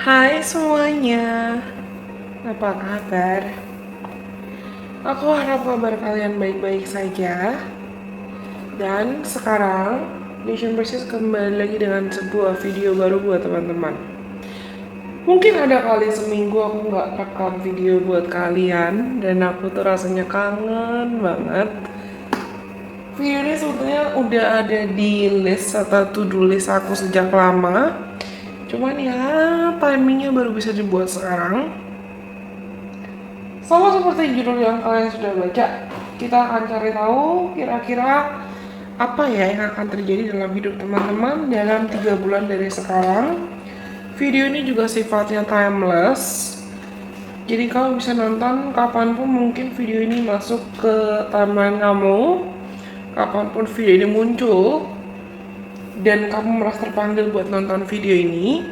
Hai semuanya, apa kabar? Aku harap kabar kalian baik-baik saja. Dan sekarang, Nation Versus kembali lagi dengan sebuah video baru buat teman-teman. Mungkin ada kali seminggu aku nggak rekam video buat kalian, dan aku tuh rasanya kangen banget. Video ini sebetulnya udah ada di list atau to-do list aku sejak lama. Cuman ya, timingnya baru bisa dibuat sekarang. Sama seperti judul yang kalian sudah baca, kita akan cari tahu kira-kira apa ya yang akan terjadi dalam hidup teman-teman dalam 3 bulan dari sekarang. Video ini juga sifatnya timeless, jadi kamu bisa nonton kapanpun mungkin video ini masuk ke timeline kamu, kapanpun video ini muncul, dan kamu merasa terpanggil buat nonton video ini.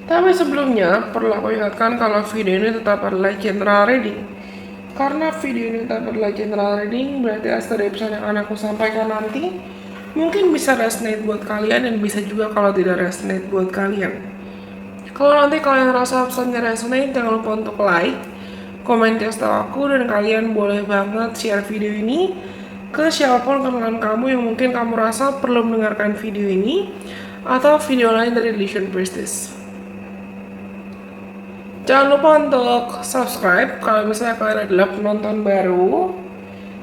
Tapi sebelumnya, perlu aku ingatkan kalau video ini tetap adalah general reading. Karena video ini tetap adalah general reading, berarti asal dari pesan yang akan aku sampaikan nanti mungkin bisa resonate buat kalian dan bisa juga kalau tidak resonate buat kalian. Kalau nanti kalian rasa pesannya resonate, jangan lupa untuk like, komen kasih tahu aku, dan kalian boleh banget share video ini ke siapapun kenalan kamu yang mungkin kamu rasa perlu mendengarkan video ini atau video lain dari Lesion Prestige. Jangan lupa untuk subscribe kalau misalnya kalian adalah penonton baru.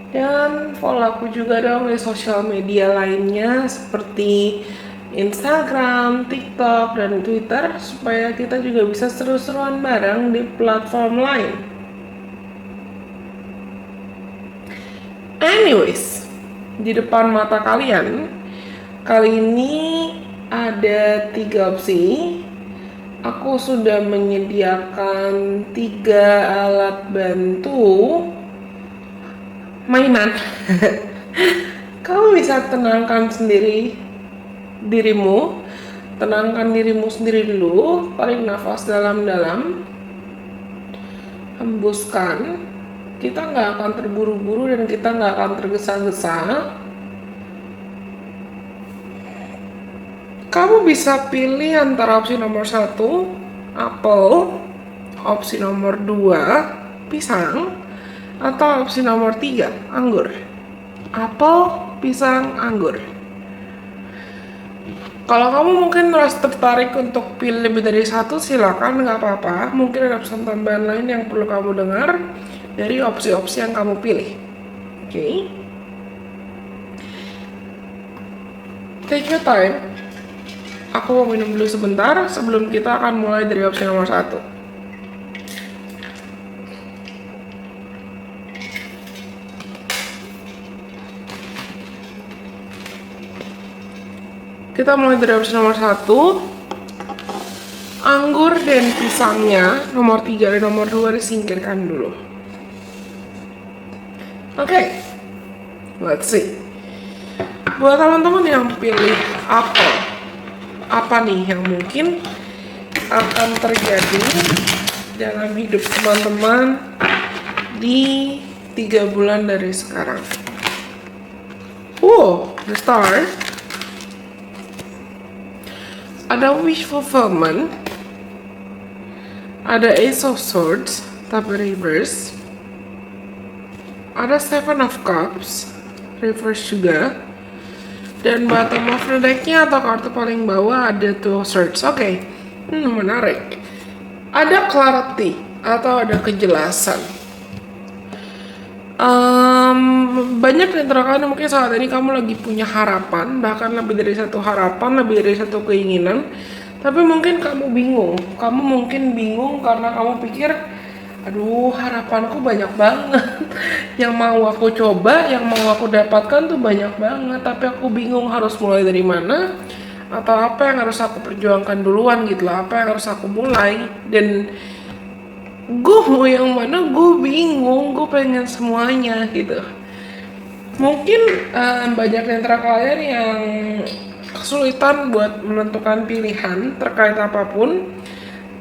Dan follow aku juga dong di sosial media lainnya seperti Instagram, TikTok, dan Twitter supaya kita juga bisa seru-seruan bareng di platform lain. Anyways, di depan mata kalian, kali ini ada 3 opsi. Aku sudah menyediakan 3 alat bantu mainan. Kamu bisa tenangkan sendiri dirimu, tenangkan dirimu sendiri dulu, tarik nafas dalam-dalam, hembuskan. Kita nggak akan terburu-buru dan kita nggak akan tergesa-gesa. Kamu bisa pilih antara opsi nomor 1, apel, opsi nomor 2, pisang, atau opsi nomor 3, anggur. Apel, pisang, anggur. Kalau kamu mungkin merasa tertarik untuk pilih lebih dari satu, silakan, nggak apa-apa. Mungkin ada pesan tambahan lain yang perlu kamu dengar dari opsi-opsi yang kamu pilih. Oke. Take your time. Aku mau minum dulu sebentar sebelum kita akan mulai dari opsi nomor 1. Kita mulai dari opsi nomor 1. Anggur dan pisangnya, nomor 3 dan nomor 2 disingkirkan dulu. Oke, let's see. Buat teman-teman yang pilih apel, apa nih yang mungkin akan terjadi dalam hidup teman-teman di 3 bulan dari sekarang? The star. Ada wish fulfillment, ada ace of swords tapi reverse, ada seven of cups reverse juga, dan bottom of the decknya atau kartu paling bawah ada two of swords. Oke. Menarik. Ada clarity atau ada kejelasan. Banyak di antara kalian mungkin saat ini kamu lagi punya harapan, bahkan lebih dari satu harapan, lebih dari satu keinginan, tapi mungkin kamu bingung. Kamu mungkin bingung karena kamu pikir, aduh, harapanku banyak banget. Yang mau aku coba, yang mau aku dapatkan tuh banyak banget, tapi aku bingung harus mulai dari mana, atau apa yang harus aku perjuangkan duluan gitu lah, apa yang harus aku mulai. Dan gue mau yang mana, gue bingung, gue pengen semuanya gitu. Mungkin banyak di antara kalian yang kesulitan buat menentukan pilihan terkait apapun,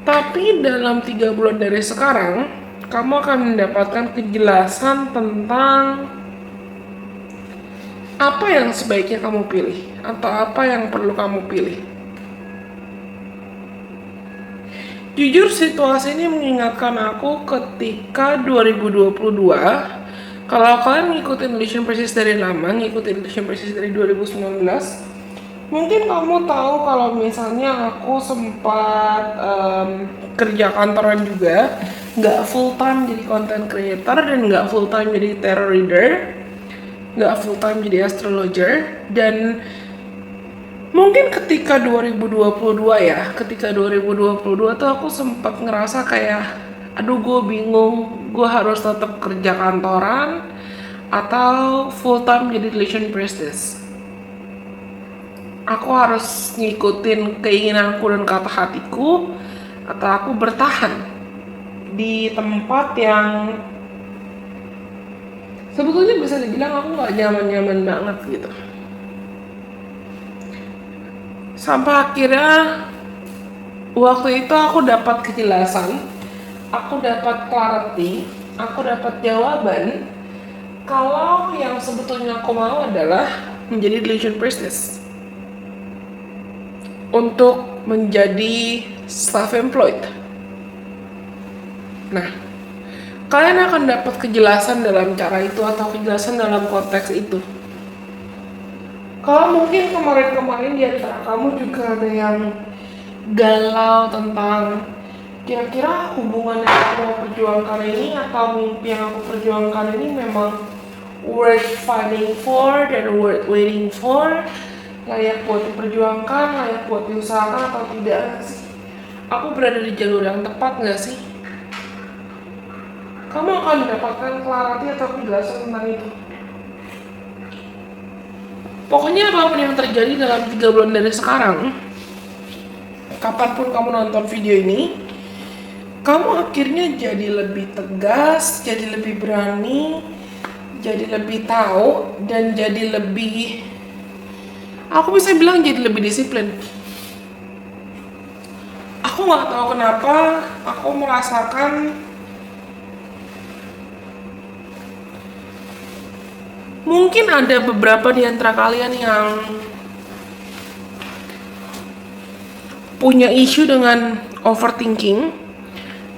tapi dalam 3 bulan dari sekarang kamu akan mendapatkan kejelasan tentang apa yang sebaiknya kamu pilih atau apa yang perlu kamu pilih. Jujur situasi ini mengingatkan aku ketika 2022. Kalau kalian ngikutin Legion Persis dari lama, ngikutin Legion Persis dari 2019, mungkin kamu tahu kalau misalnya aku sempat kerja kantoran juga, nggak full time jadi content creator dan nggak full time jadi tarot reader, nggak full time jadi astrologer. Dan mungkin ketika 2022 ya, ketika 2022 tuh aku sempat ngerasa kayak, aduh gue bingung, gue harus tetap kerja kantoran atau full time jadi Legion Priestess. Aku harus ngikutin keinginanku dan kata hatiku, atau aku bertahan di tempat yang sebetulnya bisa dibilang aku nggak nyaman-nyaman banget gitu. Sampai akhirnya waktu itu aku dapat kejelasan, aku dapat clarity, aku dapat jawaban kalau yang sebetulnya aku mau adalah menjadi Legion Priestess, untuk menjadi self-employed. Nah, kalian akan dapat kejelasan dalam cara itu atau kejelasan dalam konteks itu. Kalau mungkin kemarin-kemarin di antara kamu juga ada yang galau tentang kira-kira hubungan yang aku mau perjuangkan ini atau mimpi yang aku perjuangkan ini memang worth fighting for dan worth waiting for, layak buat diperjuangkan, layak buat diusahakan atau tidak sih? Aku berada di jalur yang tepat nggak sih? Kamu akan mendapatkan clarity atau kejelasan tentang itu. Pokoknya apapun yang terjadi dalam 3 bulan dari sekarang, kapanpun kamu nonton video ini, kamu akhirnya jadi lebih tegas, jadi lebih berani, jadi lebih tahu, dan jadi lebih, aku bisa bilang jadi lebih disiplin. Aku nggak tahu kenapa, aku merasakan mungkin ada beberapa di antara kalian yang punya isu dengan overthinking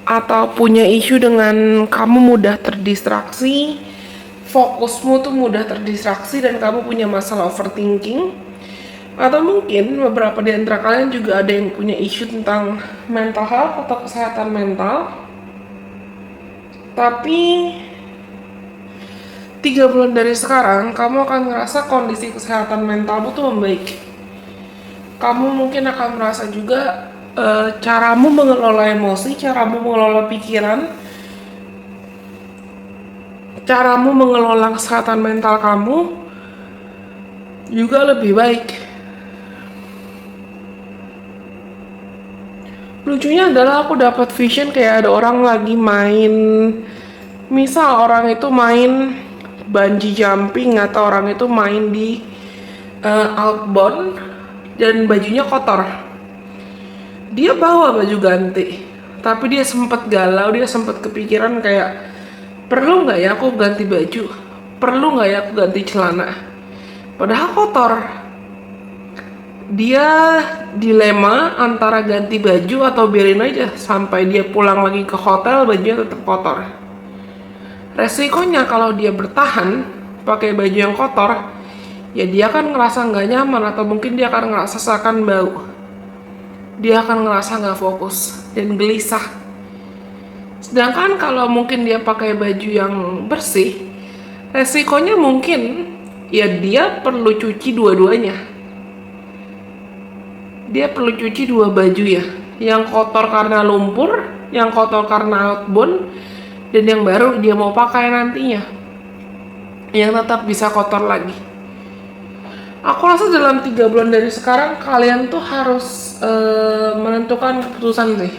atau punya isu dengan kamu mudah terdistraksi, fokusmu tuh mudah terdistraksi dan kamu punya masalah overthinking. Atau mungkin beberapa di antara kalian juga ada yang punya isu tentang mental health atau kesehatan mental. Tapi 3 bulan dari sekarang, kamu akan ngerasa kondisi kesehatan mentalmu tuh membaik. Kamu mungkin akan merasa juga caramu mengelola emosi, caramu mengelola pikiran, caramu mengelola kesehatan mental kamu juga lebih baik. Lucunya adalah aku dapat vision kayak ada orang lagi main, misal orang itu main bungee jumping atau orang itu main di outbound dan bajunya kotor. Dia bawa baju ganti, tapi dia sempat galau, dia sempat kepikiran kayak, perlu nggak ya aku ganti baju? Perlu nggak ya aku ganti celana? Padahal kotor. Dia dilema antara ganti baju atau biarin aja sampai dia pulang lagi ke hotel bajunya tetap kotor. Resikonya kalau dia bertahan pakai baju yang kotor, ya dia akan ngerasa nggak nyaman atau mungkin dia akan ngerasa seakan bau. Dia akan ngerasa nggak fokus dan gelisah. Sedangkan kalau mungkin dia pakai baju yang bersih, resikonya mungkin ya dia perlu cuci dua-duanya. Dia perlu cuci 2 baju ya, yang kotor karena lumpur, yang kotor karena outbound, dan yang baru dia mau pakai nantinya, yang tetap bisa kotor lagi. Aku rasa dalam 3 bulan dari sekarang kalian tuh harus menentukan keputusan sih.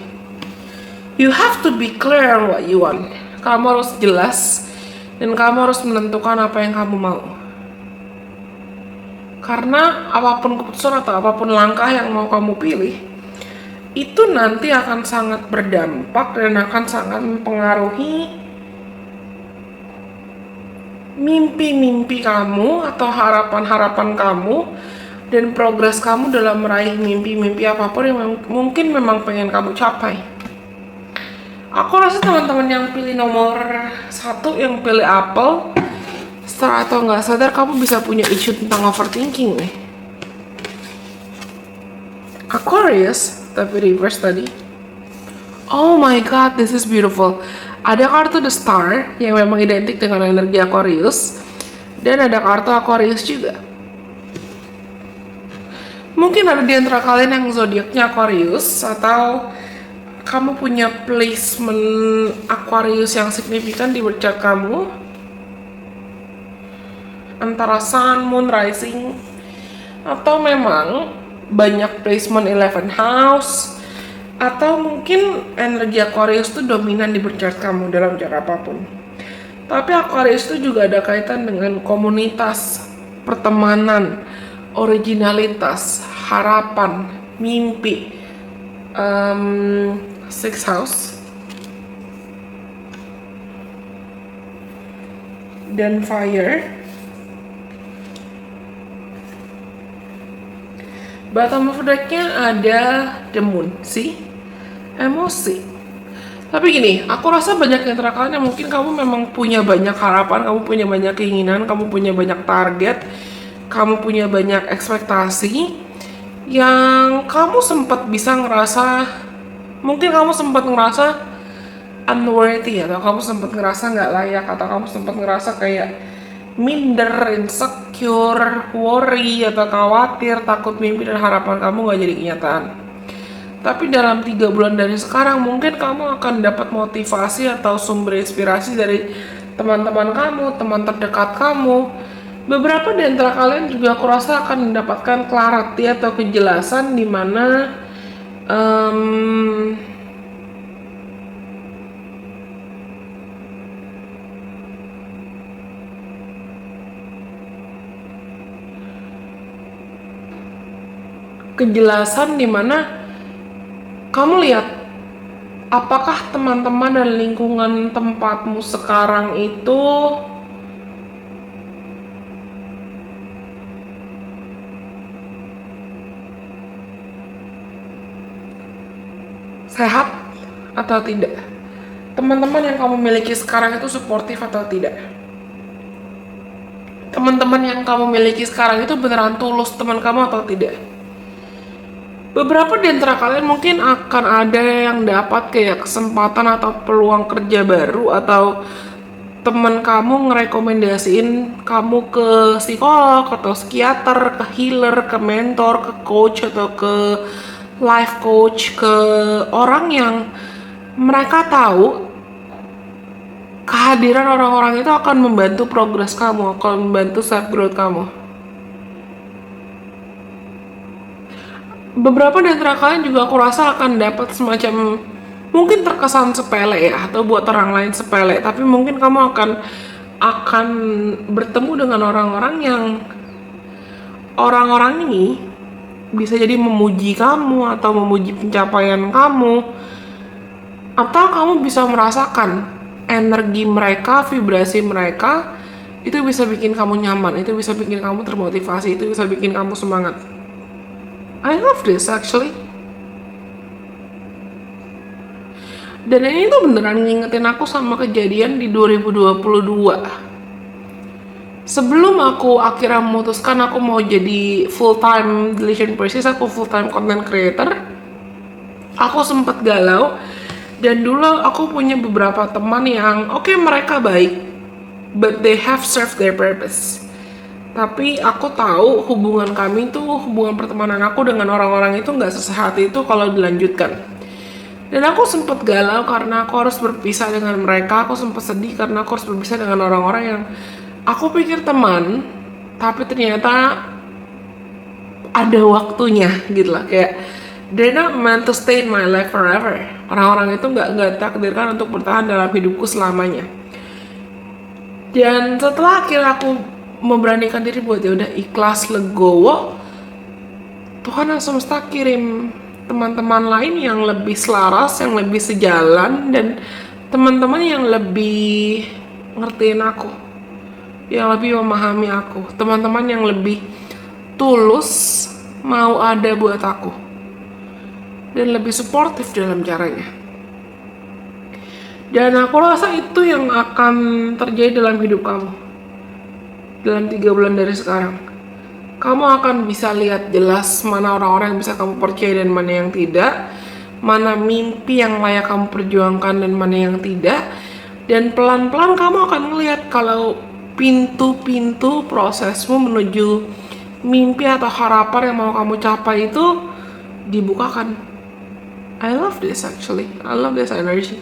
You have to be clear on what you want. Kamu harus jelas dan kamu harus menentukan apa yang kamu mau. Karena apapun keputusan atau apapun langkah yang mau kamu pilih, itu nanti akan sangat berdampak dan akan sangat mempengaruhi mimpi-mimpi kamu atau harapan-harapan kamu dan progres kamu dalam meraih mimpi-mimpi apapun yang mungkin memang pengen kamu capai. Aku rasa teman-teman yang pilih nomor 1, yang pilih Apple, setelah atau nggak sadar kamu bisa punya isu tentang overthinking nih. Aquarius, tapi reverse tadi. Oh my god, this is beautiful. Ada kartu The Star yang memang identik dengan energi Aquarius, dan ada kartu Aquarius juga. Mungkin ada di antara kalian yang zodiaknya Aquarius, atau kamu punya placement Aquarius yang signifikan di birth chart kamu, antara Sun, Moon, Rising, atau memang banyak placement 11 house, atau mungkin energi Aquarius itu dominan di birth chart kamu dalam cara apapun. Tapi Aquarius itu juga ada kaitan dengan komunitas, pertemanan, originalitas, harapan, mimpi. Six house dan fire. Bottom of the deck-nya ada the moon, sih, emosi. Tapi gini, aku rasa banyak yang kalian yang mungkin kamu memang punya banyak harapan, kamu punya banyak keinginan, kamu punya banyak target, kamu punya banyak ekspektasi yang kamu sempat bisa ngerasa, mungkin kamu sempat ngerasa unworthy, atau kamu sempat ngerasa nggak layak, atau kamu sempat ngerasa kayak minder, insecure, worry, atau khawatir, takut mimpi dan harapan kamu nggak jadi kenyataan. Tapi dalam 3 bulan dari sekarang mungkin kamu akan dapat motivasi atau sumber inspirasi dari teman-teman kamu, teman terdekat kamu. Beberapa di antara kalian juga aku rasa akan mendapatkan clarity atau kejelasan di mana kamu lihat apakah teman-teman dan lingkungan tempatmu sekarang itu sehat atau tidak. Teman-teman yang kamu miliki sekarang itu suportif atau tidak. Teman-teman yang kamu miliki sekarang itu beneran tulus teman kamu atau tidak. Beberapa di antara kalian mungkin akan ada yang dapat kayak kesempatan atau peluang kerja baru, atau teman kamu ngerekomendasiin kamu ke psikolog atau psikiater, ke healer, ke mentor, ke coach, atau ke life coach, ke orang yang mereka tahu kehadiran orang-orang itu akan membantu progres kamu, akan membantu self growth kamu. Beberapa dari kalian juga aku rasa akan dapat semacam, mungkin terkesan sepele ya, atau buat orang lain sepele, tapi mungkin kamu akan bertemu dengan orang-orang ini bisa jadi memuji kamu atau memuji pencapaian kamu, atau kamu bisa merasakan energi mereka, vibrasi mereka, itu bisa bikin kamu nyaman, itu bisa bikin kamu termotivasi, itu bisa bikin kamu semangat. I love this actually. Dan ini tuh beneran ngingetin aku sama kejadian di 2022. Sebelum aku akhirnya memutuskan aku mau jadi full time Delicious Persis, aku full time content creator, aku sempet galau. Dan dulu aku punya beberapa teman yang oke, mereka baik, but they have served their purpose. Tapi aku tahu hubungan kami tuh, hubungan pertemanan aku dengan orang-orang itu nggak sesehat itu kalau dilanjutkan. Dan aku sempat galau karena aku harus berpisah dengan mereka. Aku sempat sedih karena aku harus berpisah dengan orang-orang yang aku pikir teman, tapi ternyata ada waktunya gitu lah, kayak they're not meant to stay in my life forever. Orang-orang itu nggak takdirkan untuk bertahan dalam hidupku selamanya. Dan setelah akhirnya aku memberanikan diri buat ya udah ikhlas, legowo, Tuhan yang semesta kirim teman-teman lain yang lebih selaras, yang lebih sejalan, dan teman-teman yang lebih ngertiin aku, yang lebih memahami aku, teman-teman yang lebih tulus mau ada buat aku dan lebih suportif dalam caranya. Dan aku rasa itu yang akan terjadi dalam hidup kamu. Dalam 3 bulan dari sekarang. Kamu akan bisa lihat jelas mana orang-orang yang bisa kamu percaya dan mana yang tidak. Mana mimpi yang layak kamu perjuangkan dan mana yang tidak. Dan pelan-pelan kamu akan melihat kalau pintu-pintu prosesmu menuju mimpi atau harapan yang mau kamu capai itu dibukakan. I love this actually. I love this energy.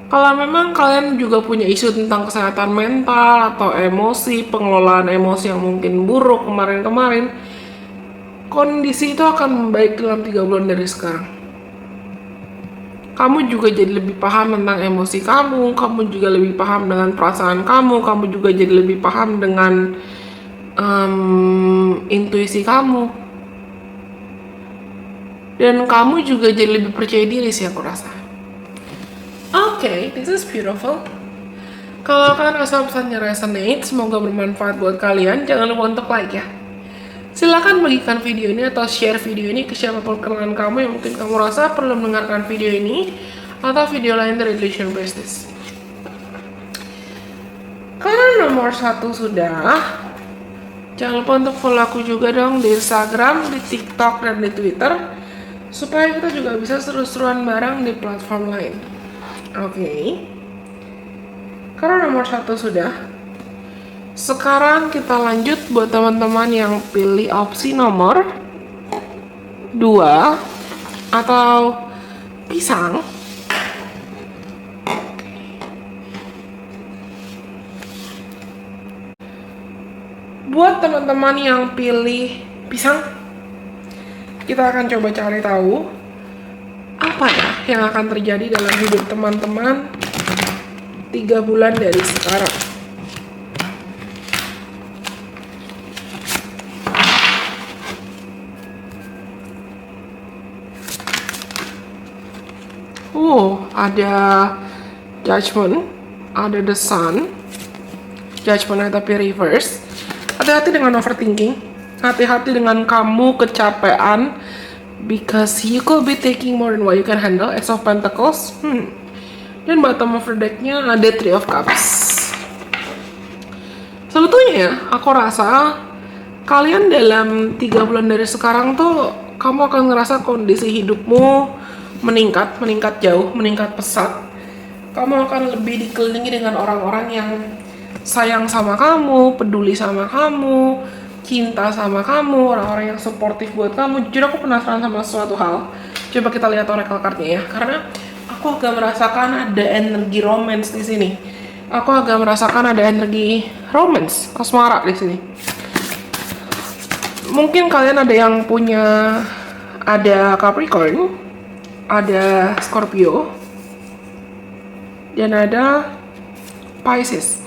Kalau memang kalian juga punya isu tentang kesehatan mental atau emosi, pengelolaan emosi yang mungkin buruk kemarin-kemarin, kondisi itu akan membaik dalam 3 bulan dari sekarang. Kamu juga jadi lebih paham tentang emosi kamu juga lebih paham dengan perasaan kamu juga jadi lebih paham dengan intuisi kamu. Dan kamu juga jadi lebih percaya diri sih aku rasa. Okay, this is beautiful. Kalau kalian rasa pesannya resonate, semoga bermanfaat buat kalian. Jangan lupa untuk like ya. Silakan bagikan video ini atau share video ini ke siapapun kenalan kamu yang mungkin kamu rasa perlu mendengarkan video ini atau video lain dari Illusion Business. Kalau nomor 1 sudah, jangan lupa untuk follow aku juga dong di Instagram, di TikTok, dan di Twitter supaya kita juga bisa seru-seruan bareng di platform lain. Oke. Karena nomor 1 sudah. Sekarang kita lanjut buat teman-teman yang pilih opsi nomor 2 atau pisang. Buat teman-teman yang pilih pisang, kita akan coba cari tahu apa ya yang akan terjadi dalam hidup teman-teman 3 bulan dari sekarang. Ada Judgment, ada The Sun, Judgment tapi reverse. Hati-hati dengan overthinking, hati-hati dengan kamu kecapean, because you could be taking more than what you can handle. Ace of Pentacles. Dan bottom of the deck-nya ada Three of Cups. Sebetulnya ya, aku rasa kalian dalam 3 bulan dari sekarang tuh kamu akan ngerasa kondisi hidupmu meningkat jauh, meningkat pesat. Kamu akan lebih dikelilingi dengan orang-orang yang sayang sama kamu, peduli sama kamu, cinta sama kamu, orang-orang yang suportif buat kamu. Jujur aku penasaran sama suatu hal. Coba kita lihat oracle card-nya ya, karena aku agak merasakan ada energi romance di sini. Aku agak merasakan ada energi romance, asmara di sini. Mungkin kalian ada yang punya, ada Capricorn, ada Scorpio, dan ada Pisces.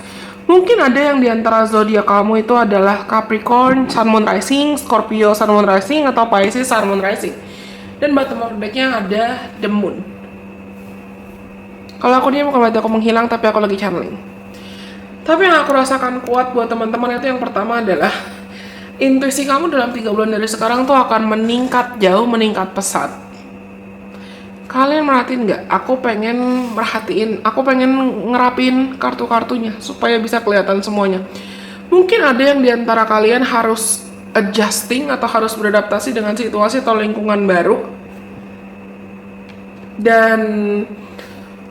Mungkin ada yang di antara zodiak kamu itu adalah Capricorn, Sun Moon Rising, Scorpio Sun Moon Rising, atau Pisces Sun Moon Rising. Dan bottom of deck-nya ada The Moon. Kalau aku diam bukan berarti aku menghilang, tapi aku lagi channeling. Tapi yang aku rasakan kuat buat teman-teman itu yang pertama adalah intuisi kamu dalam 3 bulan dari sekarang tuh akan meningkat jauh, meningkat pesat. Kalian merhatiin nggak? Aku pengen ngerapin kartu-kartunya supaya bisa kelihatan semuanya. Mungkin ada yang diantara kalian harus adjusting atau harus beradaptasi dengan situasi atau lingkungan baru. Dan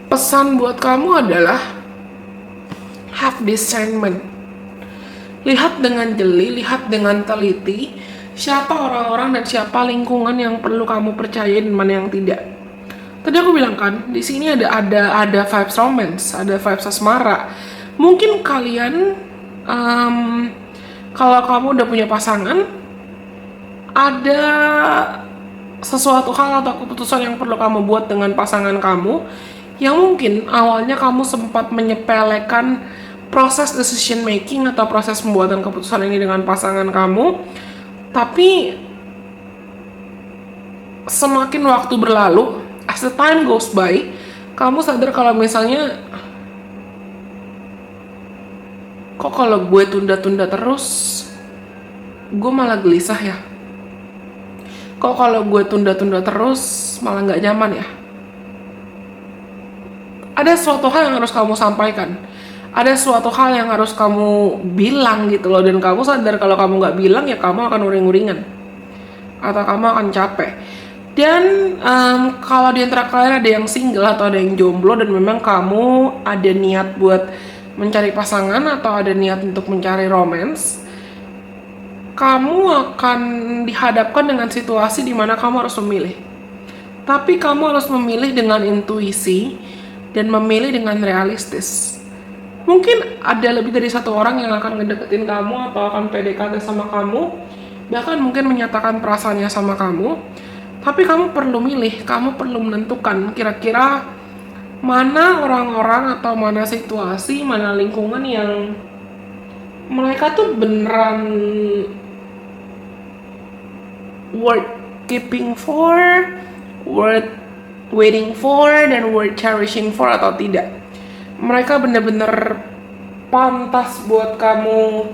pesan buat kamu adalah have discernment. Lihat dengan jeli, lihat dengan teliti siapa orang-orang dan siapa lingkungan yang perlu kamu percaya dan mana yang tidak. Tadi aku bilang kan, di sini ada vibes romance, ada vibes asmara. Mungkin kalian, kalau kamu udah punya pasangan, ada sesuatu hal atau keputusan yang perlu kamu buat dengan pasangan kamu, yang mungkin awalnya kamu sempat menyepelekan proses decision making atau proses pembuatan keputusan ini dengan pasangan kamu, tapi semakin waktu berlalu, as the time goes by, kamu sadar kalau misalnya, kok kalau gue tunda-tunda terus, gue malah gelisah ya. Kok kalau gue tunda-tunda terus, malah nggak nyaman ya. ada suatu hal yang harus kamu sampaikan, ada suatu hal yang harus kamu bilang gitu loh, dan kamu sadar kalau kamu nggak bilang ya kamu akan uring-uringan atau kamu akan capek. Dan kalau di antara kalian ada yang single atau ada yang jomblo dan memang kamu ada niat buat mencari pasangan atau ada niat untuk mencari romance, kamu akan dihadapkan dengan situasi di mana kamu harus memilih. Tapi kamu harus memilih dengan intuisi dan memilih dengan realistis. Mungkin ada lebih dari satu orang yang akan ngedeketin kamu atau akan PDKT sama kamu, bahkan mungkin menyatakan perasaannya sama kamu. Tapi kamu perlu milih, kamu perlu menentukan kira-kira mana orang-orang atau mana situasi, mana lingkungan yang mereka tuh beneran worth keeping for, worth waiting for, dan worth cherishing for atau tidak. Mereka bener-bener pantas buat kamu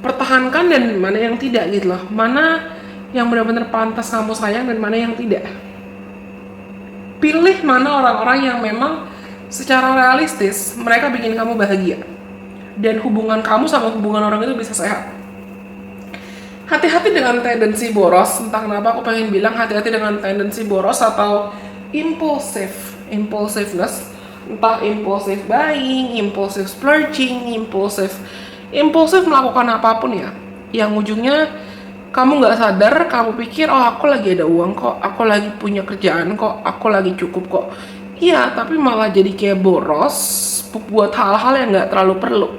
pertahankan dan mana yang tidak gitu loh. Mana yang benar-benar pantas kamu sayang dan mana yang tidak. Pilih mana orang-orang yang memang secara realistis mereka bikin kamu bahagia dan hubungan kamu sama hubungan orang itu bisa sehat. Hati-hati dengan tendensi boros. Entah kenapa aku pengen bilang hati-hati dengan tendensi boros atau impulsiveness. Entah impulsive buying, impulsive splurging, impulsive melakukan apapun ya, yang ujungnya kamu nggak sadar, kamu pikir oh aku lagi ada uang kok, aku lagi punya kerjaan kok, aku lagi cukup kok. Iya, tapi malah jadi kayak boros buat hal-hal yang nggak terlalu perlu.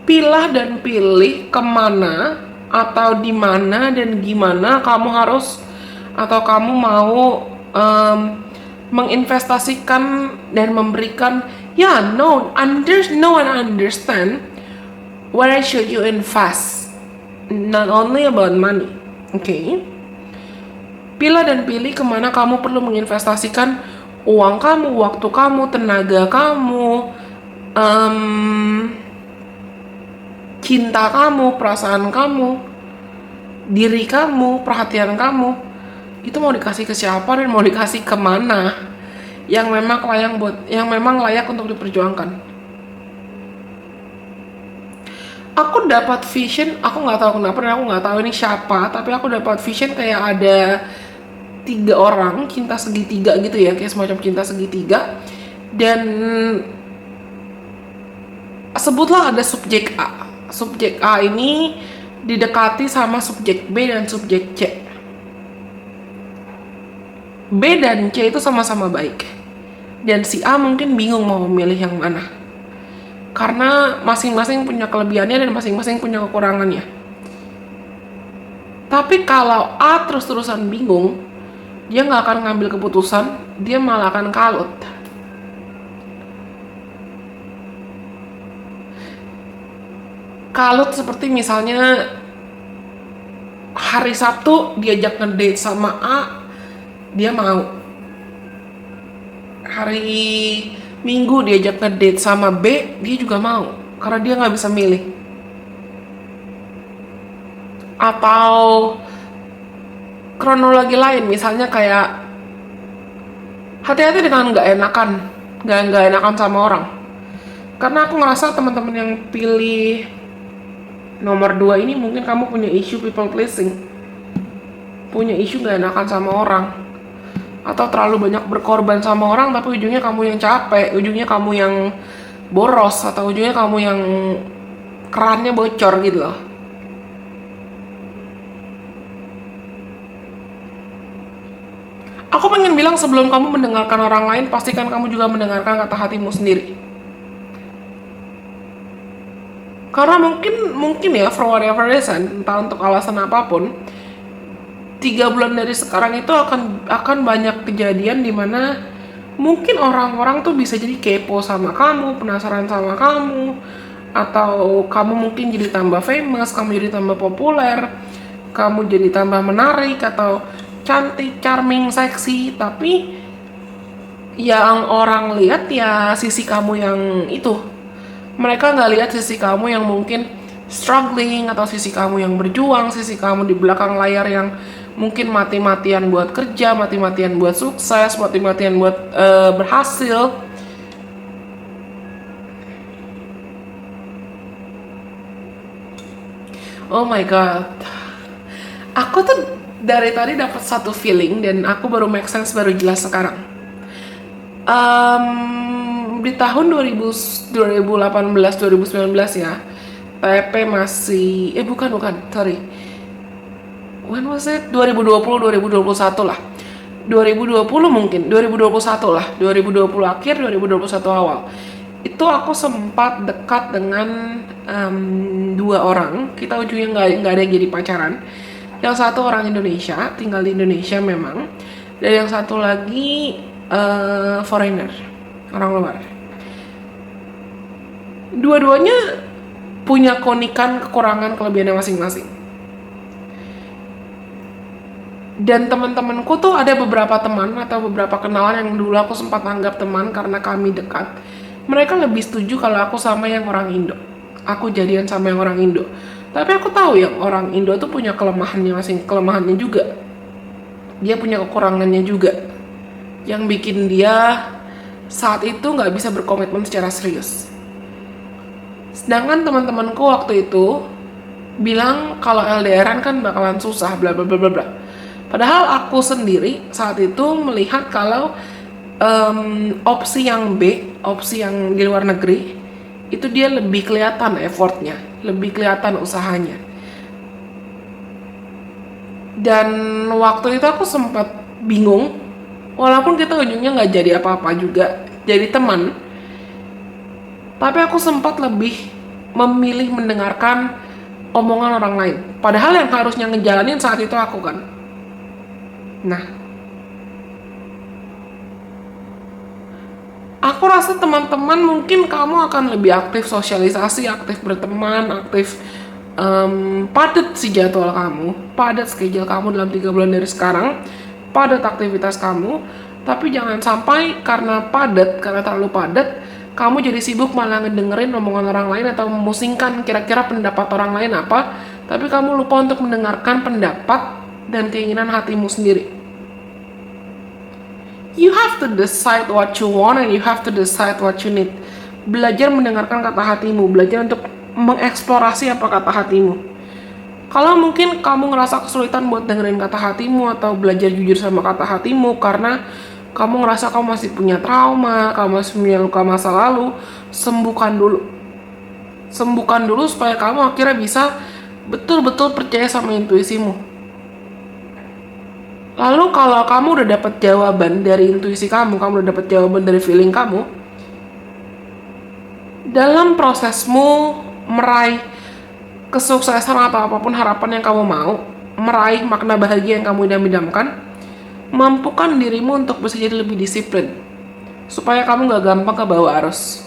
Pilah dan pilih kemana atau di mana dan gimana kamu harus atau kamu mau menginvestasikan dan memberikan no one understand where should you invest, not only about money. Okay, pilih dan pilih kemana kamu perlu menginvestasikan uang kamu, waktu kamu, tenaga kamu, cinta kamu, perasaan kamu, diri kamu, perhatian kamu. Itu mau dikasih ke siapa dan mau dikasih kemana yang memang layak untuk diperjuangkan. Aku dapat vision, aku nggak tahu kenapa dan aku nggak tahu ini siapa, tapi aku dapat vision kayak ada 3 orang cinta segitiga gitu ya, kayak semacam cinta segitiga, dan sebutlah ada subjek A. Subjek A ini didekati sama subjek B dan subjek C. B dan C itu sama-sama baik. Dan si A mungkin bingung mau memilih yang mana. Karena masing-masing punya kelebihannya dan masing-masing punya kekurangannya. Tapi kalau A terus-terusan bingung, dia nggak akan ngambil keputusan, dia malah akan kalut. Kalut seperti misalnya hari Sabtu diajak ngedate sama A, dia mau. Hari Minggu diajak ngedate sama B, dia juga mau. Karena dia nggak bisa milih. Atau kronologi lain, misalnya kayak hati-hati dengan nggak enakan sama orang. Karena aku ngerasa teman-teman yang pilih nomor 2 ini mungkin kamu punya isu people pleasing, punya isu gak enakan sama orang, atau terlalu banyak berkorban sama orang tapi ujungnya kamu yang capek, ujungnya kamu yang boros, atau ujungnya kamu yang kerannya bocor gitu loh. Aku pengen bilang sebelum kamu mendengarkan orang lain, pastikan kamu juga mendengarkan kata hatimu sendiri. Karena mungkin ya, for whatever reason, entah untuk alasan apapun, 3 bulan dari sekarang itu akan banyak kejadian di mana mungkin orang-orang tuh bisa jadi kepo sama kamu, penasaran sama kamu, atau kamu mungkin jadi tambah famous, kamu jadi tambah populer, kamu jadi tambah menarik atau cantik, charming, seksi, tapi yang orang lihat ya sisi kamu yang itu, Mereka nggak lihat sisi kamu yang mungkin struggling, atau sisi kamu yang berjuang, sisi kamu di belakang layar yang mungkin mati-matian buat kerja, mati-matian buat sukses, mati-matian buat berhasil. Oh my god, aku tuh dari tadi dapat satu feeling dan aku baru make sense, baru jelas sekarang. Di tahun 2018-2019 ya, TP masih bukan, sorry, when was it? 2020-2021 lah. 2020 mungkin, 2021 lah, 2020 akhir, 2021 awal. Itu aku sempat dekat dengan dua orang. Kita ujungnya nggak ada yang jadi pacaran. Yang satu orang Indonesia, tinggal di Indonesia memang, dan yang satu lagi foreigner, orang luar. Dua-duanya punya keunikan, kekurangan, kelebihannya masing-masing. Dan teman-temanku tuh ada beberapa teman atau beberapa kenalan yang dulu aku sempat anggap teman karena kami dekat. Mereka lebih setuju kalau aku sama yang orang Indo. Aku jadian sama yang orang Indo. Tapi aku tahu yang orang Indo tuh punya kelemahannya juga. Dia punya kekurangannya juga. Yang bikin dia saat itu nggak bisa berkomitmen secara serius. Sedangkan teman-temanku waktu itu bilang kalau LDRan kan bakalan susah, bla bla bla bla bla. Padahal aku sendiri saat itu melihat kalau opsi yang B, opsi yang di luar negeri, itu dia lebih kelihatan effortnya, lebih kelihatan usahanya. Dan waktu itu aku sempat bingung, walaupun kita ujungnya nggak jadi apa-apa juga, jadi teman. Tapi aku sempat lebih memilih mendengarkan omongan orang lain. Padahal yang harusnya ngejalanin saat itu aku kan. Nah, aku rasa teman-teman mungkin kamu akan lebih aktif sosialisasi, aktif berteman, aktif padat sih jadwal kamu, padat schedule kamu dalam 3 bulan dari sekarang, padat aktivitas kamu. Tapi jangan sampai karena terlalu padat, kamu jadi sibuk malah ngedengerin omongan orang lain atau memusingkan kira-kira pendapat orang lain apa, tapi kamu lupa untuk mendengarkan pendapat dan keinginan hatimu sendiri. You have to decide what you want and you have to decide what you need. Belajar mendengarkan kata hatimu, belajar untuk mengeksplorasi apa kata hatimu. Kalau mungkin kamu ngerasa kesulitan buat dengerin kata hatimu atau belajar jujur sama kata hatimu karena kamu ngerasa kamu masih punya trauma, kamu masih punya luka masa lalu, sembuhkan dulu. Sembuhkan dulu supaya kamu akhirnya bisa betul-betul percaya sama intuisimu. Lalu kalau kamu udah dapat jawaban dari intuisi kamu udah dapat jawaban dari feeling kamu, dalam prosesmu meraih kesuksesan atau apapun harapan yang kamu mau, meraih makna bahagia yang kamu idam-idamkan, mampukan dirimu untuk bisa jadi lebih disiplin, supaya kamu gak gampang kebawa arus.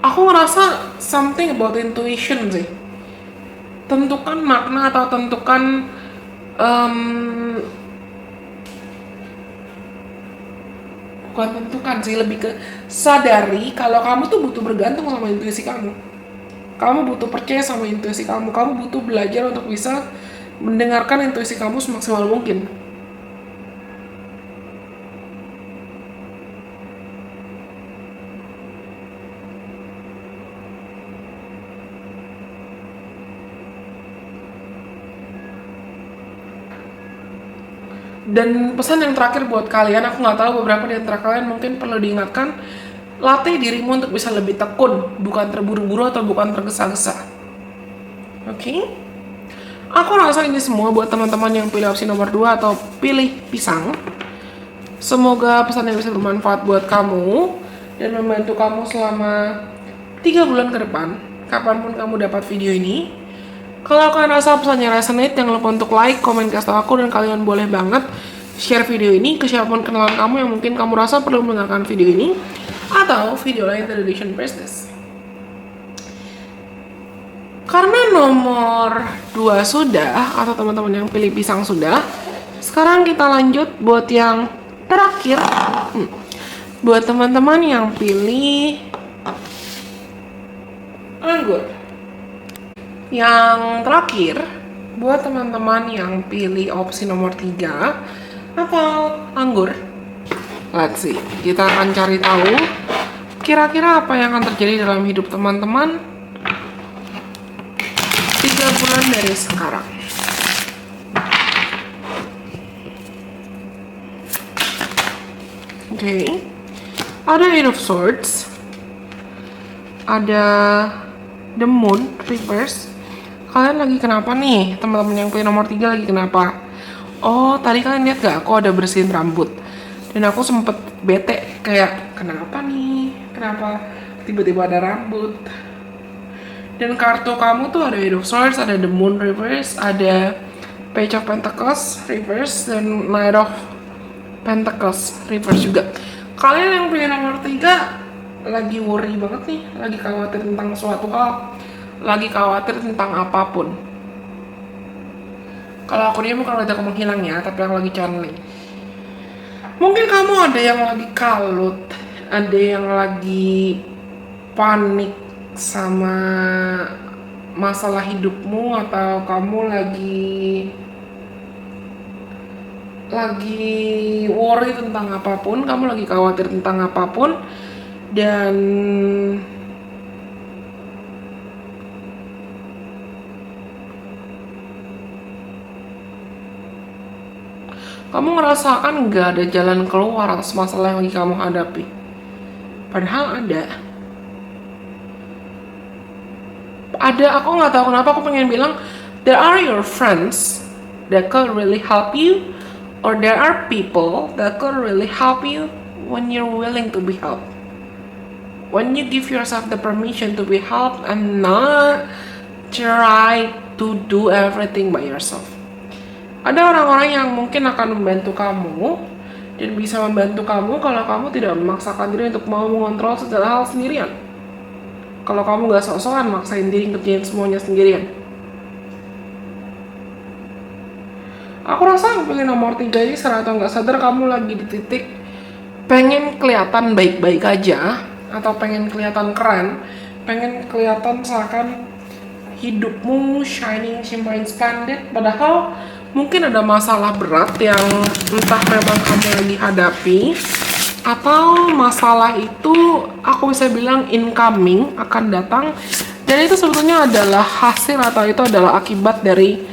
Aku ngerasa something about intuition sih. Tentukan makna atau tentukan bukan tentukan sih, lebih ke sadari kalau kamu tuh butuh bergantung sama intuisi kamu. Kamu butuh percaya sama intuisi kamu. Kamu butuh belajar untuk bisa mendengarkan intuisi kamu semaksimal mungkin. Dan pesan yang terakhir buat kalian, aku nggak tahu beberapa di antara kalian mungkin perlu diingatkan, latih dirimu untuk bisa lebih tekun, bukan terburu-buru atau bukan tergesa-gesa. Oke? Aku rasa ini semua buat teman-teman yang pilih opsi nomor 2 atau pilih pisang. Semoga pesan yang bisa bermanfaat buat kamu dan membantu kamu selama 3 bulan ke depan, kapanpun kamu dapat video ini. Kalau kalian rasa pesannya resonate, jangan lupa untuk like, komen, kasih tau aku, dan kalian boleh banget share video ini ke siapapun kenalan kamu yang mungkin kamu rasa perlu mendengarkan video ini atau video lain dari Edition Business. Karena nomor 2 sudah, atau teman-teman yang pilih pisang sudah, sekarang kita lanjut buat yang terakhir. Buat teman-teman yang pilih anggur. Yang terakhir, buat teman-teman yang pilih opsi nomor 3 atau anggur. Let's see, kita akan cari tahu kira-kira apa yang akan terjadi dalam hidup teman-teman 3 bulan dari sekarang. Oke, ada Eight of Swords, ada The Moon reverse. Kalian lagi kenapa nih? Teman-teman yang pilih nomor 3 lagi kenapa? Oh, tadi kalian lihat gak? Aku ada bersihin rambut. Dan aku sempet bete, kayak kenapa nih? Kenapa tiba-tiba ada rambut? Dan kartu kamu tuh ada Eight of Swords, ada The Moon reverse, ada Page of Pentacles reverse, dan Knight of Pentacles reverse juga. Kalian yang pilih nomor 3 lagi worry banget nih, lagi khawatir tentang suatu hal, lagi khawatir tentang apapun. Kalau aku dia bukan ada menghilang ya, tapi yang lagi channeling. Mungkin kamu ada yang lagi kalut, ada yang lagi panik sama masalah hidupmu, atau kamu lagi worry tentang apapun, kamu lagi khawatir tentang apapun, dan kamu ngerasakan gak ada jalan keluar atas masalah yang lagi kamu hadapi. Padahal ada, aku nggak tahu kenapa aku pengen bilang there are your friends that could really help you, or there are people that could really help you when you're willing to be helped. When you give yourself the permission to be helped and not try to do everything by yourself. Ada orang-orang yang mungkin akan membantu kamu dan bisa membantu kamu kalau kamu tidak memaksakan diri untuk mau mengontrol segala hal sendirian. Kalau kamu gak sok-sokan maksain diri ngerjain semuanya sendirian. Aku rasa yang pilih nomor 3 ini secara atau nggak sadar kamu lagi di titik pengen kelihatan baik-baik aja, atau pengen kelihatan keren, pengen kelihatan seakan hidupmu shining, shimmering, splendid. Padahal mungkin ada masalah berat yang entah memang kamu lagi hadapi, atau masalah itu aku bisa bilang incoming, akan datang, dan itu sebetulnya adalah hasil atau itu adalah akibat dari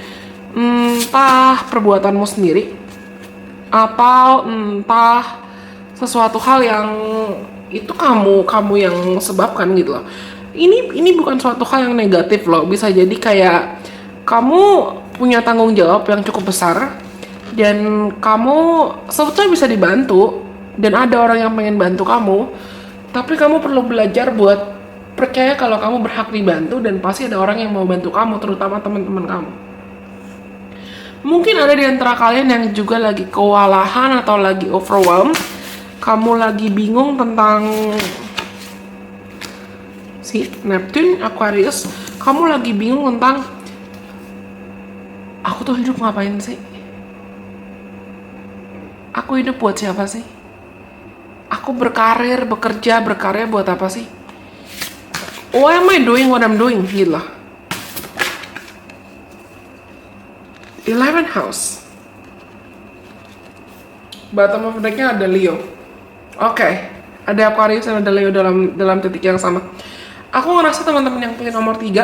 entah perbuatanmu sendiri, atau entah sesuatu hal yang itu kamu yang sebabkan gitu loh. Ini bukan suatu hal yang negatif loh, bisa jadi kayak kamu punya tanggung jawab yang cukup besar dan kamu sebetulnya bisa dibantu dan ada orang yang pengen bantu kamu, tapi kamu perlu belajar buat percaya kalau kamu berhak dibantu dan pasti ada orang yang mau bantu kamu, terutama teman-teman kamu. Mungkin ada di antara kalian yang juga lagi kewalahan atau lagi overwhelmed. Kamu lagi bingung tentang si Neptune, Aquarius. Kamu lagi bingung tentang aku tuh hidup ngapain sih? Aku hidup buat siapa sih? Aku berkarir buat apa sih? Why am I doing what I'm doing? Gitu loh. 11 house. Bottom of deck-nya ada Leo. Oke, ada Aquarius dan ada Leo dalam titik yang sama. Aku ngerasa teman-teman yang pilih nomor 3,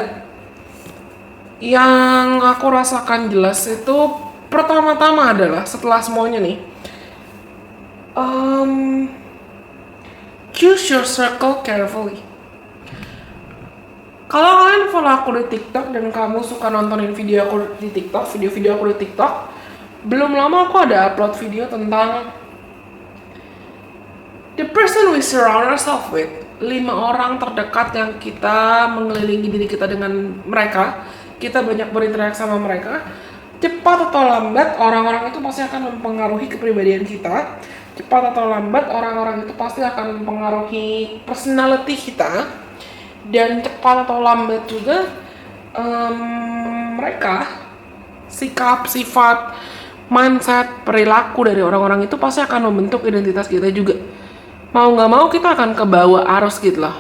yang aku rasakan jelas itu pertama-tama adalah setelah semuanya nih, choose your circle carefully. Kalau kalian follow aku di TikTok dan kamu suka nontonin video aku di TikTok, video-video aku di TikTok, belum lama aku ada upload video tentang the person we surround ourselves with. 5 orang terdekat yang kita mengelilingi diri kita dengan mereka, kita banyak berinteraksi sama mereka. Cepat atau lambat orang-orang itu pasti akan mempengaruhi kepribadian kita. Cepat atau lambat orang-orang itu pasti akan mempengaruhi personality kita. Dan cepat atau lambat juga mereka, sikap, sifat, mindset, perilaku dari orang-orang itu pasti akan membentuk identitas kita juga. Mau nggak mau kita akan kebawa arus gitu loh.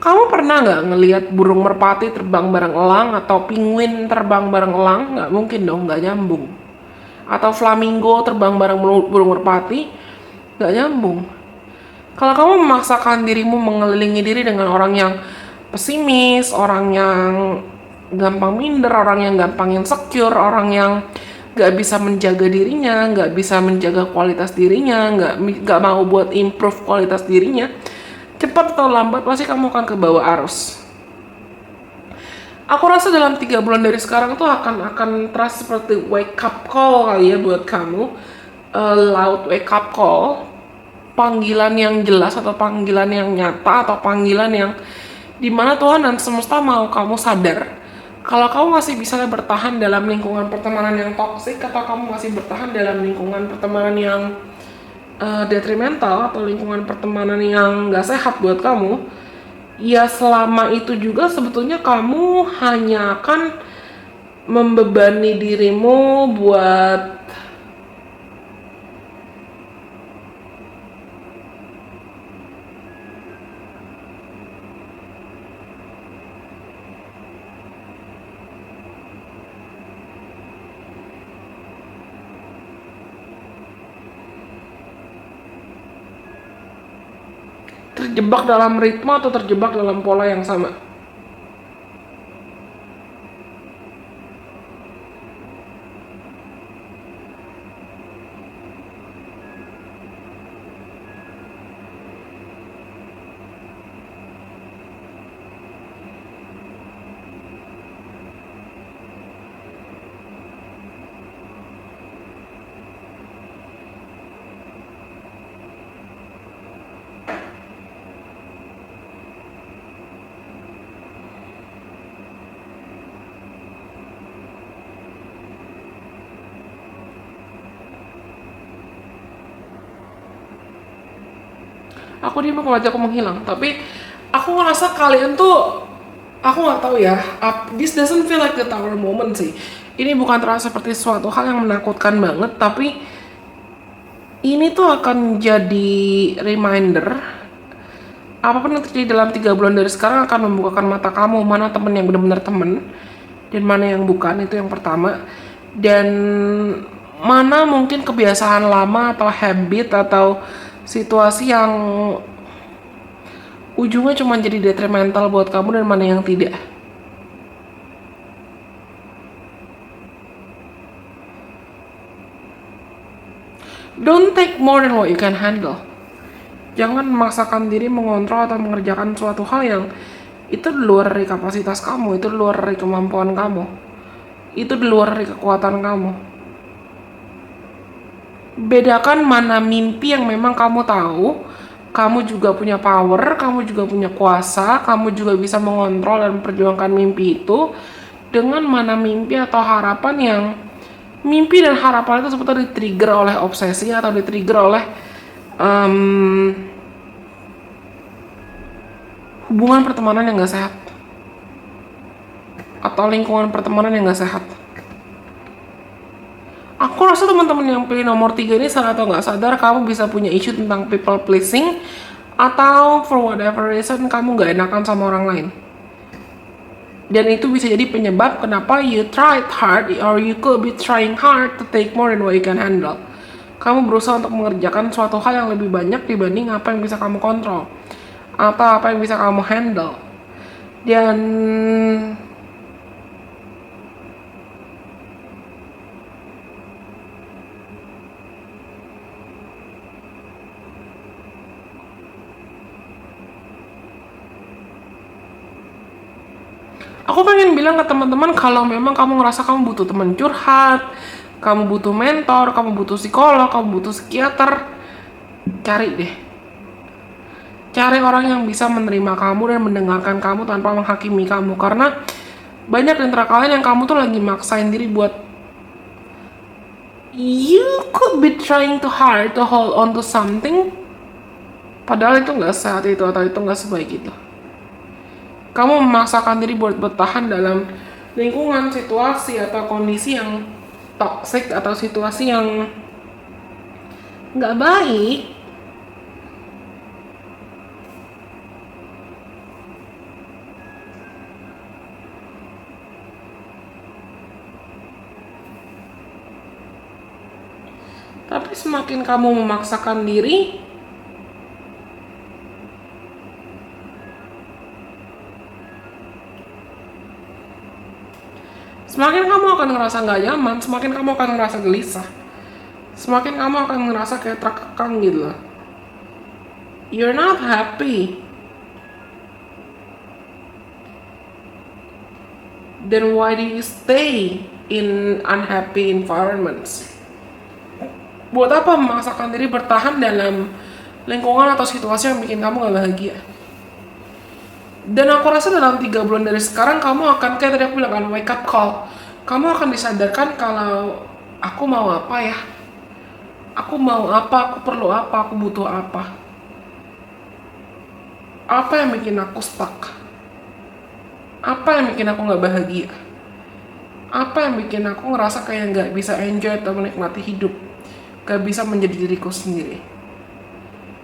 Kamu pernah nggak ngelihat burung merpati terbang bareng elang atau penguin terbang bareng elang? Nggak mungkin dong, nggak nyambung. Atau flamingo terbang bareng burung merpati? Nggak nyambung. Kalau kamu memaksakan dirimu mengelilingi diri dengan orang yang pesimis, orang yang gampang minder, orang yang gampang insecure, orang yang gak bisa menjaga dirinya, gak bisa menjaga kualitas dirinya, gak mau buat improve kualitas dirinya, cepat atau lambat pasti kamu akan ke bawah arus. Aku rasa dalam 3 bulan dari sekarang tuh akan terasa seperti wake up call kali ya buat kamu, loud wake up call, panggilan yang jelas atau panggilan yang nyata atau panggilan yang dimana Tuhan dan semesta mau kamu sadar kalau kamu masih bisa bertahan dalam lingkungan pertemanan yang toksik atau kamu masih bertahan dalam lingkungan pertemanan yang detrimental atau lingkungan pertemanan yang gak sehat buat kamu. Ya selama itu juga sebetulnya kamu hanya akan membebani dirimu buat terjebak dalam ritme atau terjebak dalam pola yang sama. Aku dia mau wajahku menghilang, tapi aku ngerasa kalian tuh, aku nggak tahu ya, this doesn't feel like the tower moment sih. Ini bukan terasa seperti suatu hal yang menakutkan banget, tapi ini tuh akan jadi reminder apapun yang terjadi dalam 3 bulan dari sekarang akan membukakan mata kamu mana temen yang benar-benar temen dan mana yang bukan, itu yang pertama. Dan mana mungkin kebiasaan lama atau habit atau situasi yang ujungnya cuma jadi detrimental buat kamu dan mana yang tidak. Don't take more than what you can handle. Jangan memaksakan diri mengontrol atau mengerjakan suatu hal yang itu di luar dari kapasitas kamu, itu di luar dari kemampuan kamu, itu di luar dari kekuatan kamu. Bedakan mana mimpi yang memang kamu tahu, kamu juga punya power, kamu juga punya kuasa, kamu juga bisa mengontrol dan memperjuangkan mimpi itu, dengan mana mimpi atau harapan yang mimpi dan harapan itu sebetulnya di-trigger oleh obsesi atau di-trigger oleh hubungan pertemanan yang gak sehat atau lingkungan pertemanan yang gak sehat. Aku rasa teman-teman yang pilih nomor 3 ini sadar atau nggak sadar kamu bisa punya isu tentang people pleasing atau for whatever reason kamu nggak enakan sama orang lain. Dan itu bisa jadi penyebab kenapa you tried hard or you could be trying hard to take more than what you can handle. Kamu berusaha untuk mengerjakan suatu hal yang lebih banyak dibanding apa yang bisa kamu kontrol atau apa yang bisa kamu handle. Dan aku pengen bilang ke teman-teman kalau memang kamu ngerasa kamu butuh teman curhat, kamu butuh mentor, kamu butuh psikolog, kamu butuh psikiater, cari deh. Cari orang yang bisa menerima kamu dan mendengarkan kamu tanpa menghakimi kamu. Karena banyak di antara kalian yang kamu tuh lagi maksain diri buat you could be trying too hard to hold on to something, padahal itu nggak sehat itu atau itu nggak sebaik itu. Kamu memaksakan diri buat bertahan dalam lingkungan, situasi, atau kondisi yang toxic atau situasi yang nggak baik, tapi semakin kamu memaksakan diri, semakin kamu akan ngerasa nggak nyaman, semakin kamu akan ngerasa gelisah, semakin kamu akan ngerasa kayak terkekang gitu loh. You're not happy. Then why do you stay in unhappy environments? Buat apa memaksakan diri bertahan dalam lingkungan atau situasi yang bikin kamu gak bahagia? Dan aku rasa dalam 3 bulan dari sekarang kamu akan, kayak tadi aku bilang kan, wake up call. Kamu akan disadarkan kalau aku mau apa ya? Aku mau apa, aku perlu apa, aku butuh apa. Apa yang bikin aku stuck? Apa yang bikin aku gak bahagia? Apa yang bikin aku ngerasa kayak gak bisa enjoy atau menikmati hidup? Gak bisa menjadi diriku sendiri.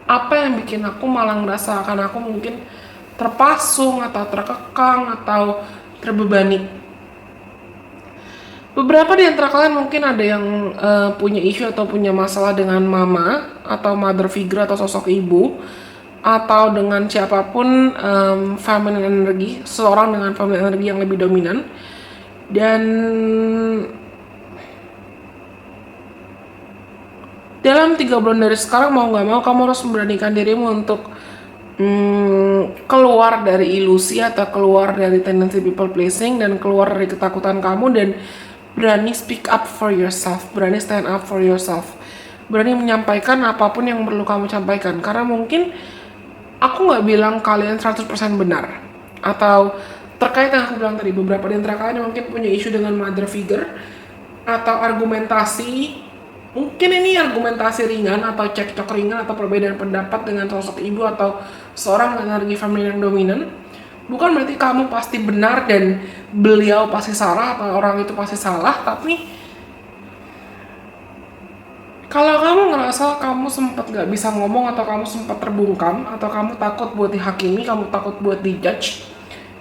Apa yang bikin aku malah ngerasa akan aku mungkin terpasung atau terkekang atau terbebani. Beberapa di antara kalian mungkin ada yang punya isu atau punya masalah dengan mama atau mother figure atau sosok ibu, atau dengan siapapun feminine energy, seseorang dengan feminine energy yang lebih dominan. Dan dalam 3 bulan dari sekarang, mau gak mau kamu harus memberanikan dirimu untuk keluar dari ilusi atau keluar dari tendensi people pleasing dan keluar dari ketakutan kamu, dan berani speak up for yourself, berani stand up for yourself, berani menyampaikan apapun yang perlu kamu sampaikan. Karena mungkin aku gak bilang kalian 100% benar, atau terkait yang aku bilang tadi, beberapa di antara kalian mungkin punya isu dengan mother figure atau argumentasi. Mungkin ini argumentasi ringan atau cekcok ringan atau perbedaan pendapat dengan sosok ibu atau seorang energi feminin yang dominan. Bukan berarti kamu pasti benar dan beliau pasti salah atau orang itu pasti salah, tapi kalau kamu ngerasa kamu sempat gak bisa ngomong, atau kamu sempat terbungkam, atau kamu takut buat dihakimi, kamu takut buat dijudge,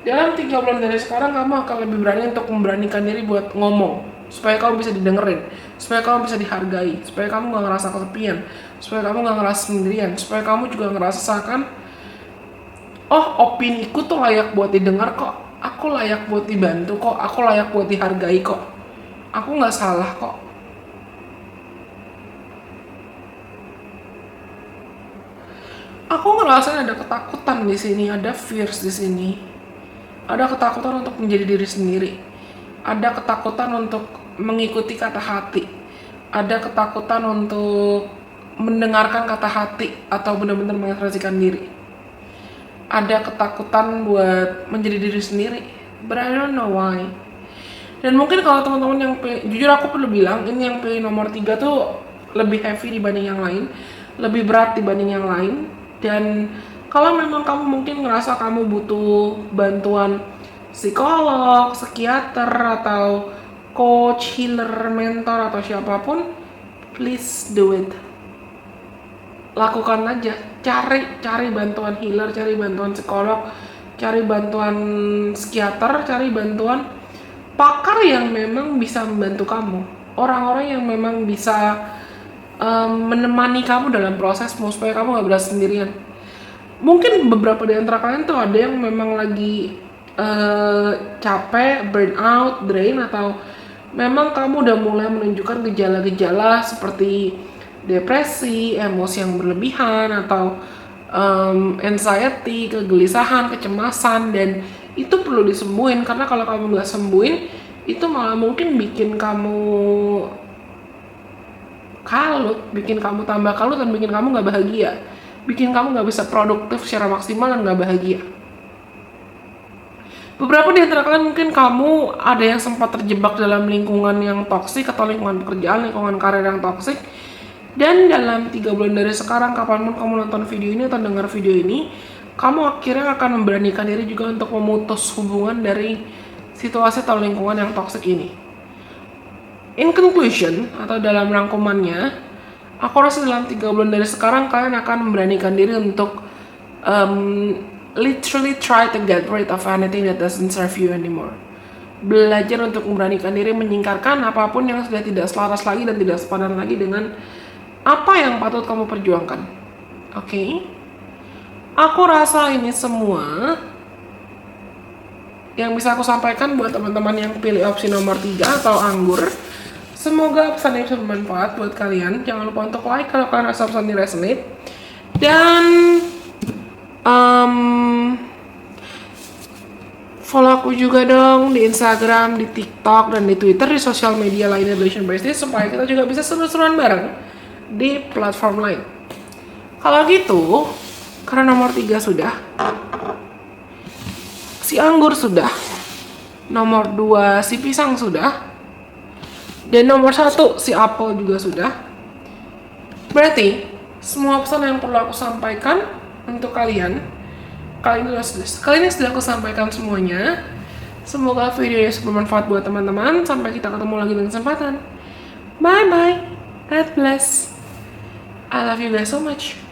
dalam 3 bulan dari sekarang kamu akan lebih berani untuk memberanikan diri buat ngomong, supaya kamu bisa didengerin, supaya kamu bisa dihargai, supaya kamu gak ngerasa kesepian, supaya kamu gak ngerasa sendirian, supaya kamu juga ngerasa seakan, oh, opiniku tuh layak buat didengar kok, aku layak buat dibantu kok, aku layak buat dihargai kok, aku gak salah kok. Aku ngerasa ada ketakutan di sini, ada fears di sini. Ada ketakutan untuk menjadi diri sendiri. Ada ketakutan untuk mengikuti kata hati. Ada ketakutan untuk mendengarkan kata hati atau benar-benar mengekspresikan diri. Ada ketakutan buat menjadi diri sendiri. But I don't know why. Dan mungkin kalau teman-teman yang jujur aku perlu bilang, ini yang pilih nomor 3 tuh lebih heavy dibanding yang lain, lebih berat dibanding yang lain. Dan kalau memang kamu mungkin ngerasa kamu butuh bantuan psikolog, psikiater, atau coach, healer, mentor, atau siapapun, please do it. Lakukan aja, cari bantuan healer, cari bantuan psikolog, cari bantuan psikiater, cari bantuan pakar yang memang bisa membantu kamu, orang-orang yang memang bisa menemani kamu dalam prosesmu supaya kamu gak berasa sendirian. Mungkin beberapa di antara kalian tuh ada yang memang lagi capek, burn out, drain, atau memang kamu udah mulai menunjukkan gejala-gejala seperti depresi, emosi yang berlebihan, atau anxiety, kegelisahan, kecemasan, dan itu perlu disembuhin. Karena kalau kamu gak sembuhin, itu malah mungkin bikin kamu kalut, bikin kamu tambah kalut, dan bikin kamu gak bahagia, bikin kamu gak bisa produktif secara maksimal dan gak bahagia. Beberapa di antara kalian mungkin kamu ada yang sempat terjebak dalam lingkungan yang toksik atau lingkungan pekerjaan, lingkungan karir yang toksik. Dan dalam 3 bulan dari sekarang, kapanpun kamu nonton video ini atau dengar video ini, kamu akhirnya akan memberanikan diri juga untuk memutus hubungan dari situasi atau lingkungan yang toksik ini. In conclusion, atau dalam rangkumannya, aku rasa dalam 3 bulan dari sekarang kalian akan memberanikan diri untuk literally try to get rid of anything that doesn't serve you anymore. Belajar untuk memberanikan diri menyingkarkan apapun yang sudah tidak selaras lagi dan tidak sepadan lagi dengan apa yang patut kamu perjuangkan. Oke? Aku rasa ini semua yang bisa aku sampaikan buat teman-teman yang pilih opsi nomor 3 atau anggur. Semoga pesan ini bisa bermanfaat buat kalian. Jangan lupa untuk like kalau kalian rasa pesan ini resonate. Dan follow aku juga dong di Instagram, di TikTok, dan di Twitter, di sosial media lainnya Relation Business, supaya kita juga bisa seru-seruan bareng di platform lain. Kalau gitu, karena nomor 3 sudah, si anggur sudah, nomor 2 si pisang sudah, dan nomor 1 si apel juga sudah. Berarti semua pesan yang perlu aku sampaikan untuk kalian kali ini sudah aku sampaikan semuanya. Semoga video ini bermanfaat buat teman-teman. Sampai kita ketemu lagi dengan kesempatan. Bye bye. God bless. I love you guys so much.